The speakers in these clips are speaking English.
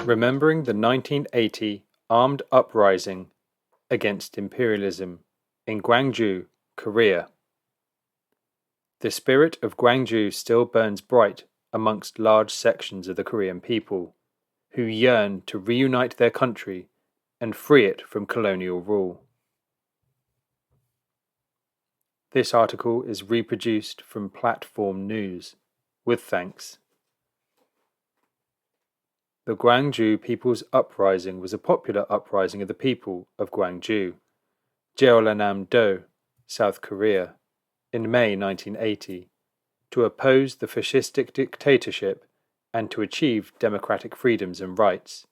Remembering the 1980 armed uprising against imperialism in Gwangju, Korea. The spirit of Gwangju still burns bright amongst large sections of the Korean people, who yearn to reunite their country and free it from colonial rule. This article is reproduced from Platform News, with thanks. The Gwangju People's Uprising was a popular uprising of the people of Gwangju, Jeollanam-do, South Korea, in May 1980, to oppose the fascistic dictatorship and to achieve democratic freedoms and rights.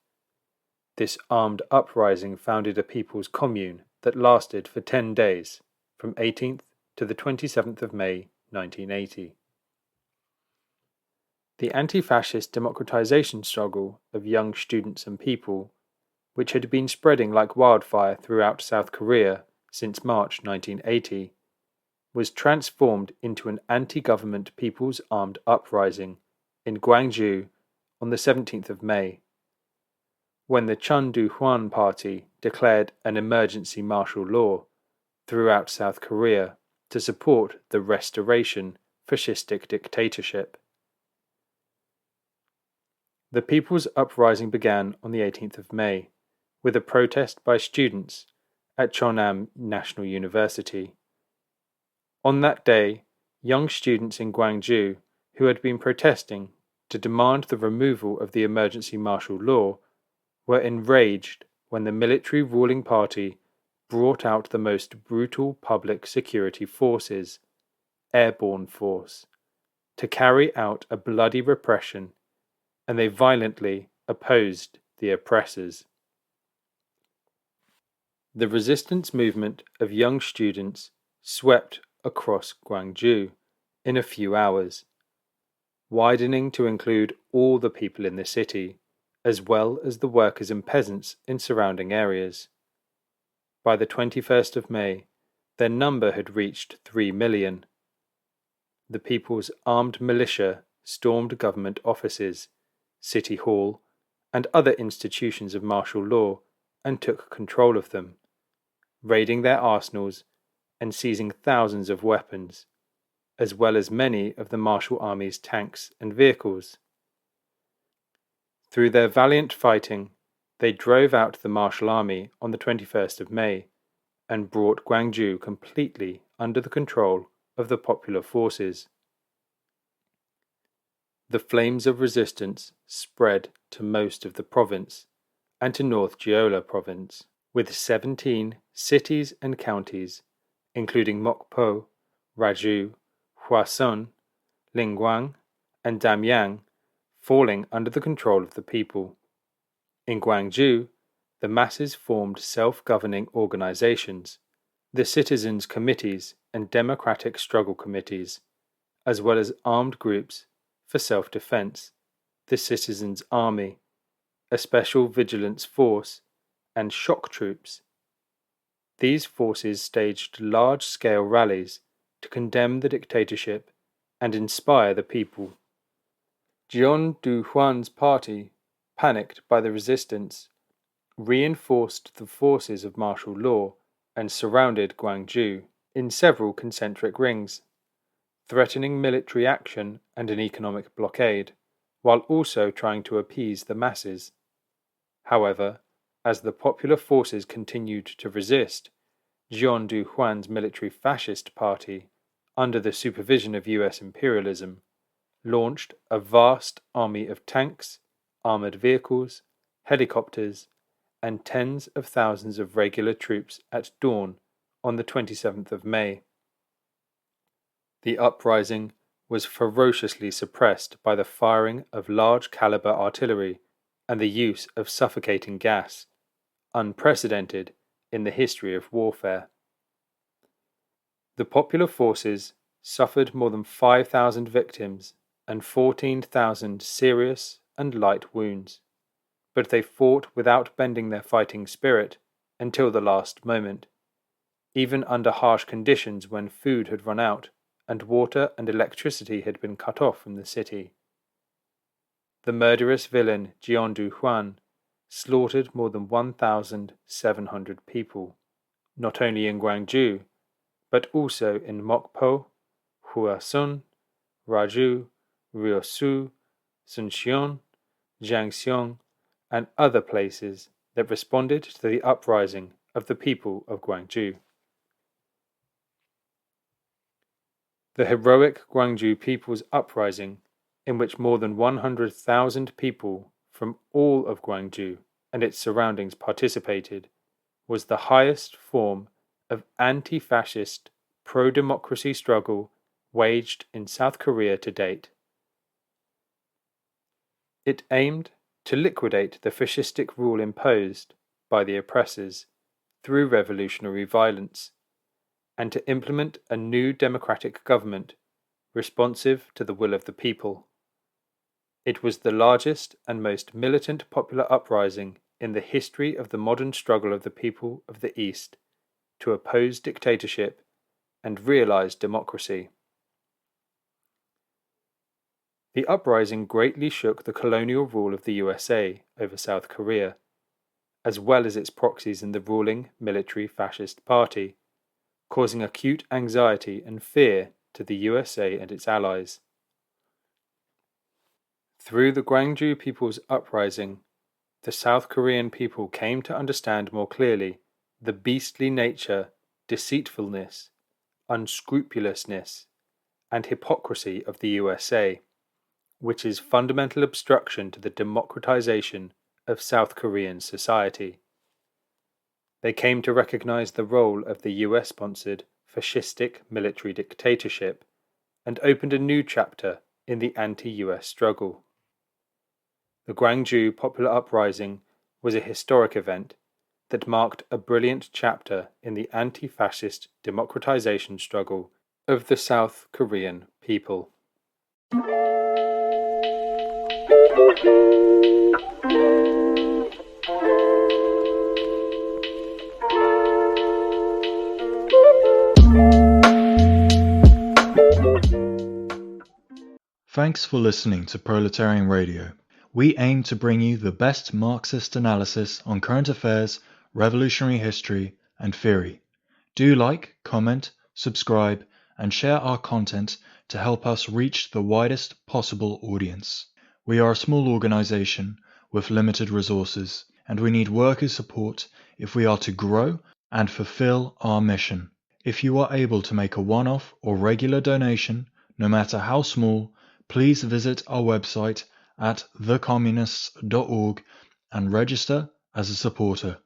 This armed uprising founded a people's commune that lasted for 10 days, from 18th to the 27th of May 1980. The anti-fascist democratization struggle of young students and people, which had been spreading like wildfire throughout South Korea since March 1980, was transformed into an anti-government people's armed uprising in Gwangju on the 17th of May, when the Chun Do-hwan party declared an emergency martial law throughout South Korea to support the restoration fascistic dictatorship. The People's Uprising began on the 18th of May, with a protest by students at Cheonnam National University. On that day, young students in Gwangju who had been protesting to demand the removal of the emergency martial law were enraged when the military ruling party brought out the most brutal public security forces, Airborne Force, to carry out a bloody repression, and they violently opposed the oppressors. The resistance movement of young students swept across Gwangju in a few hours, widening to include all the people in the city, as well as the workers and peasants in surrounding areas. By the 21st of May, their number had reached 3 million. The people's armed militia stormed government offices, City Hall, and other institutions of martial law and took control of them, raiding their arsenals and seizing thousands of weapons, as well as many of the Martial Army's tanks and vehicles. Through their valiant fighting, they drove out the Martial Army on the 21st of May and brought Gwangju completely under the control of the popular forces. The flames of resistance spread to most of the province and to North Jeolla province, with 17 cities and counties, including Mokpo, Raju, Hwasun, Lingwang, and Damyang, falling under the control of the people. In Gwangju, the masses formed self-governing organizations, the citizens' committees and democratic struggle committees, as well as armed groups for self-defense, the Citizens' Army, a special vigilance force, and shock troops. These forces staged large-scale rallies to condemn the dictatorship and inspire the people. Jeon Do-hwan's party, panicked by the resistance, reinforced the forces of martial law and surrounded Gwangju in several concentric rings, threatening military action and an economic blockade, while also trying to appease the masses. However, as the popular forces continued to resist, Jeon Do-hwan's military fascist party, under the supervision of US imperialism, launched a vast army of tanks, armoured vehicles, helicopters, and tens of thousands of regular troops at dawn on the 27th of May. The uprising was ferociously suppressed by the firing of large-caliber artillery and the use of suffocating gas, unprecedented in the history of warfare. The popular forces suffered more than 5,000 victims and 14,000 serious and light wounds, but they fought without bending their fighting spirit until the last moment, even under harsh conditions when food had run out and water and electricity had been cut off from the city. The murderous villain Gwangju slaughtered more than 1,700 people, not only in Gwangju, but also in Mokpo, Huasun, Raju, Ryosu, Suncheon, Jiangxiong, and other places that responded to the uprising of the people of Gwangju. The heroic Gwangju People's Uprising, in which more than 100,000 people from all of Gwangju and its surroundings participated, was the highest form of anti-fascist, pro-democracy struggle waged in South Korea to date. It aimed to liquidate the fascistic rule imposed by the oppressors through revolutionary violence, and to implement a new democratic government responsive to the will of the people. It was the largest and most militant popular uprising in the history of the modern struggle of the people of the East to oppose dictatorship and realize democracy. The uprising greatly shook the colonial rule of the USA over South Korea, as well as its proxies in the ruling military fascist party, causing acute anxiety and fear to the USA and its allies. Through the Gwangju People's Uprising, the South Korean people came to understand more clearly the beastly nature, deceitfulness, unscrupulousness, and hypocrisy of the USA, which is fundamental obstruction to the democratization of South Korean society. They came to recognize the role of the US-sponsored fascistic military dictatorship and opened a new chapter in the anti-US struggle. The Gwangju Popular Uprising was a historic event that marked a brilliant chapter in the anti-fascist democratization struggle of the South Korean people. Thanks for listening to Proletarian Radio. We aim to bring you the best Marxist analysis on current affairs, revolutionary history, and theory. Do like, comment, subscribe, and share our content to help us reach the widest possible audience. We are a small organization with limited resources, and we need workers' support if we are to grow and fulfill our mission. If you are able to make a one-off or regular donation, no matter how small, please visit our website at thecommunists.org and register as a supporter.